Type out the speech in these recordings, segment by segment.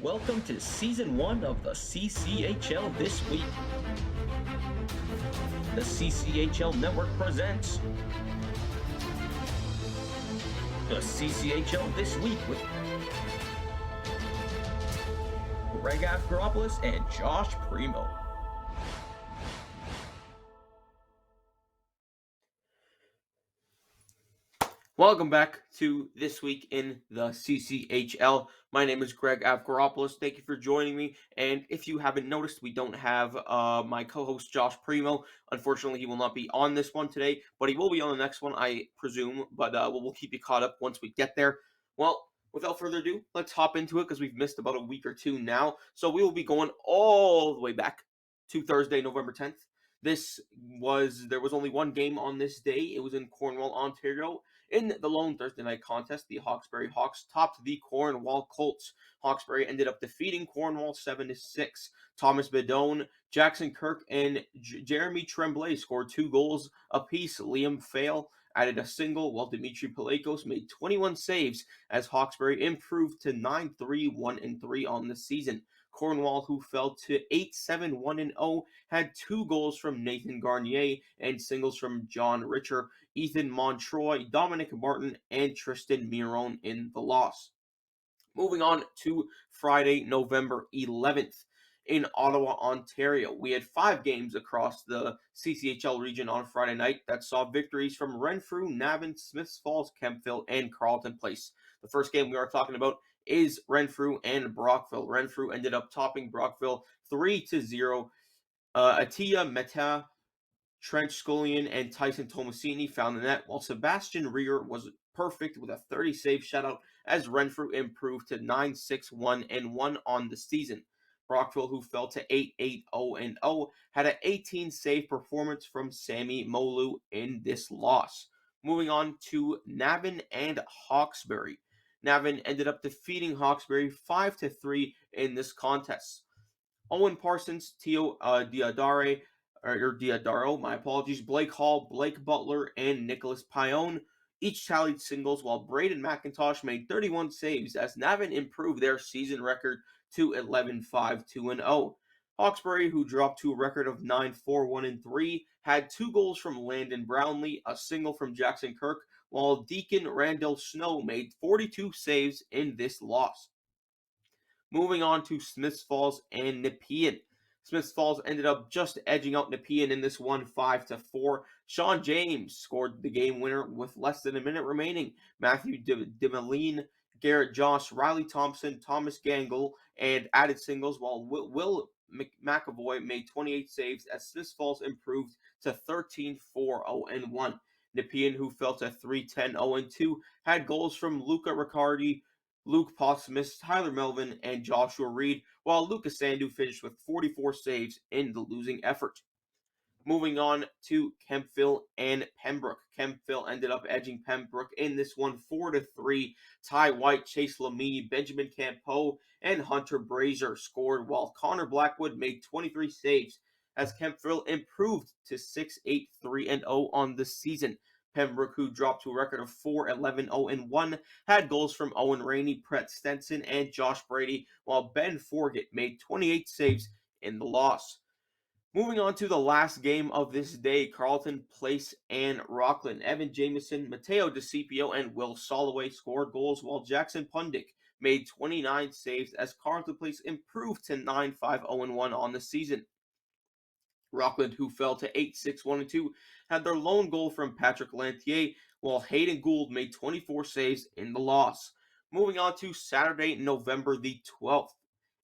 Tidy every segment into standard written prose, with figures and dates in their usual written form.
Welcome to Season 1 of the CCHL This Week. The CCHL Network presents the CCHL This Week with Greg Avgeropoulos and Josh Primo. Welcome back to This Week in the CCHL. My name is Greg Avgeropoulos. Thank you for joining me. And if you haven't noticed, we don't have my co-host Josh Primo. Unfortunately, he will not be on this one today, but he will be on the next one, I presume. But we'll keep you caught up once we get there. Well, without further ado, let's hop into it because we've missed about a week or two now. So we will be going all the way back to Thursday, November 10th. There was only one game on this day. It was in Cornwall, Ontario. In the lone Thursday night contest, the Hawkesbury Hawks topped the Cornwall Colts. Hawkesbury ended up defeating Cornwall 7-6. Thomas Bedone, Jackson Kirk, and Jeremy Tremblay scored 2 goals apiece. Liam Fail added a single, while Dimitri Palekos made 21 saves as Hawkesbury improved to 9-3-1-3 on the season. Cornwall, who fell to 8-7-1-0, had 2 goals from Nathan Garnier and singles from John Richer, Ethan Montroy, Dominic Martin, and Tristan Miron in the loss. Moving on to Friday, November 11th. In Ottawa, Ontario, we had 5 games across the CCHL region on Friday night that saw victories from Renfrew, Navan, Smiths Falls, Kemptville, and Carleton Place. The first game we are talking about is Renfrew and Brockville. Renfrew ended up topping Brockville 3-0. Atia Meta, Trent Scullion, and Tyson Tomasini found the net, while Sebastian Rear was perfect with a 30-save shutout as Renfrew improved to 9-6-1-1 on the season. Brockville, who fell to 8-8-0-0, had an 18-save performance from Sammy Molu in this loss. Moving on to Navan and Hawkesbury. Navan ended up defeating Hawkesbury 5-3 in this contest. Owen Parsons, Tio Diodaro, my apologies, Blake Hall, Blake Butler, and Nicholas Pione each tallied singles, while Braden McIntosh made 31 saves as Navan improved their season record to 11-5-2-0. Hawkesbury, who dropped to a record of 9-4-1-3, had 2 goals from Landon Brownlee, a single from Jackson Kirk, while Deacon Randall Snow made 42 saves in this loss. Moving on to Smiths Falls and Nepean. Smiths Falls ended up just edging out Nepean in this one 5-4. Sean James scored the game winner with less than a minute remaining. Matthew DeMaline, Garrett Joss, Riley Thompson, Thomas Gangle, and added singles, while Will McAvoy made 28 saves as Smiths Falls improved to 13-4-0-1. Nepean, who fell to 3-10-0-2, had goals from Luca Riccardi, Luke Posmus, Tyler Melvin, and Joshua Reed, while Lucas Sandu finished with 44 saves in the losing effort. Moving on to Kemptville and Pembroke. Kemptville ended up edging Pembroke in this one 4-3. Ty White, Chase Lamie, Benjamin Campeau, and Hunter Brazier scored, while Connor Blackwood made 23 saves as Kemptville improved to 6-8-3-0 on the season. Pembroke, who dropped to a record of 4-11-0-1, had goals from Owen Rainey, Brett Stenson, and Josh Brady, while Ben Forget made 28 saves in the loss. Moving on to the last game of this day, Carleton Place and Rockland. Evan Jameson, Mateo DeCipio, and Will Soloway scored goals, while Jackson Pundick made 29 saves as Carleton Place improved to 9-5-0-1 on the season. Rockland, who fell to 8-6-1-2, had their lone goal from Patrick Lantier, while Hayden Gould made 24 saves in the loss. Moving on to Saturday, November the 12th.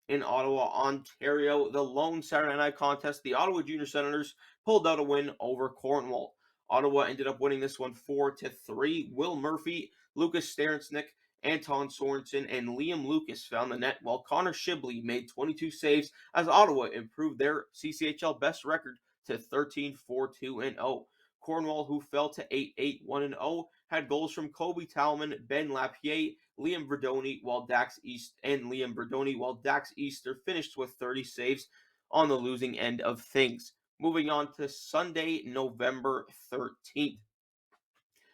In Ottawa, Ontario, the lone Saturday night contest, the Ottawa Junior Senators pulled out a win over Cornwall. Ottawa ended up winning this one 4-3. Will Murphy, Lucas Steransnick, Anton Sorensen, and Liam Lucas found the net, while Connor Shibley made 22 saves as Ottawa improved their CCHL best record to 13-4-2-0. Cornwall, who fell to 8-8-1-0, had goals from Kobe Talman, Ben Lapierre, Liam Verdoni, while Dax Easter finished with 30 saves on the losing end of things. Moving on to Sunday, November 13th.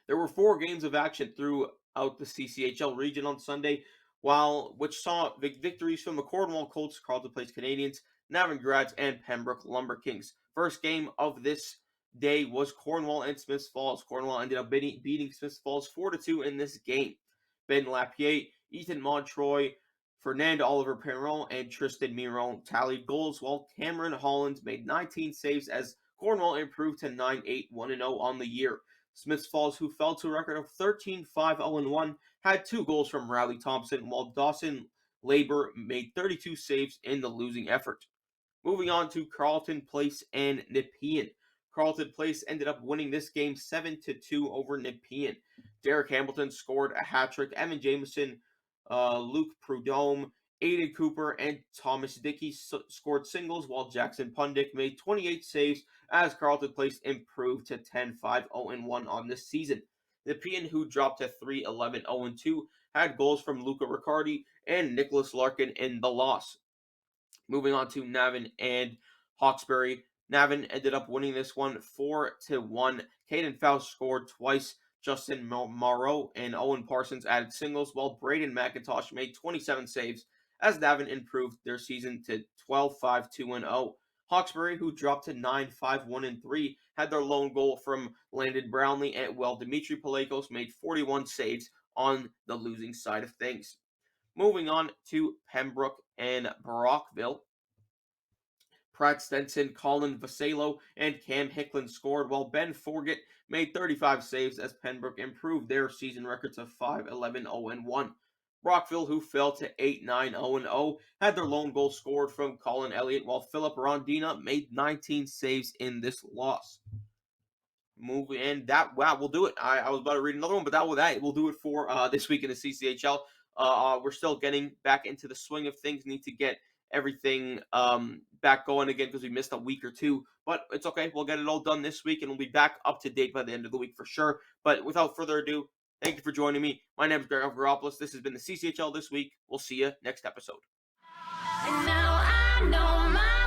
There were 4 games of action throughout the CCHL region on Sunday. which saw victories from the Cornwall Colts, Carleton Place Canadians, Navan Grads, and Pembroke Lumber Kings. First game of this day was Cornwall and Smiths Falls. Cornwall ended up beating Smiths Falls 4-2 in this game. Ben Lapierre, Ethan Montroy, Fernand Oliver Perron, and Tristan Miron tallied goals, while Cameron Holland made 19 saves as Cornwall improved to 9-8-1-0 on the year. Smiths Falls, who fell to a record of 13-5-0-1, had 2 goals from Riley Thompson, while Dawson Labor made 32 saves in the losing effort. Moving on to Carleton Place and Nepean. Carleton Place ended up winning this game 7-2 over Nepean. Derek Hamilton scored a hat trick. Evan Jameson, Luke Prudhomme, Aiden Cooper, and Thomas Dickey scored singles, while Jackson Pundick made 28 saves as Carleton Place improved to 10-5-0-1 on this season. Nepean, who dropped to 3-11-0-2, had goals from Luca Riccardi and Nicholas Larkin in the loss. Moving on to Navan and Hawkesbury. Navan ended up winning this one 4-1. Caden Faust scored twice. Justin Morrow and Owen Parsons added singles, while Braden McIntosh made 27 saves as Navan improved their season to 12-5-2-0. Hawkesbury, who dropped to 9-5-1-3, had their lone goal from Landon Brownlee, while Dimitri Palekos made 41 saves on the losing side of things. Moving on to Pembroke and Brockville. Pratt Stenson, Colin Vassallo, and Cam Hicklin scored, while Ben Forget made 35 saves as Pembroke improved their season record to 5-11-0-1. Brockville, who fell to 8-9-0-0, had their lone goal scored from Colin Elliott, while Philip Rondina made 19 saves in this loss. We'll do it. I was about to read another one, but we'll do it for this week in the CCHL. We're still getting back into the swing of things. Need to get everything back going again because we missed a week or two. But it's okay. We'll get it all done this week, and we'll be back up to date by the end of the week for sure. But without further ado, thank you for joining me. My name is Greg Avgeropoulos. This has been the CCHL This Week. We'll see you next episode. And now I know my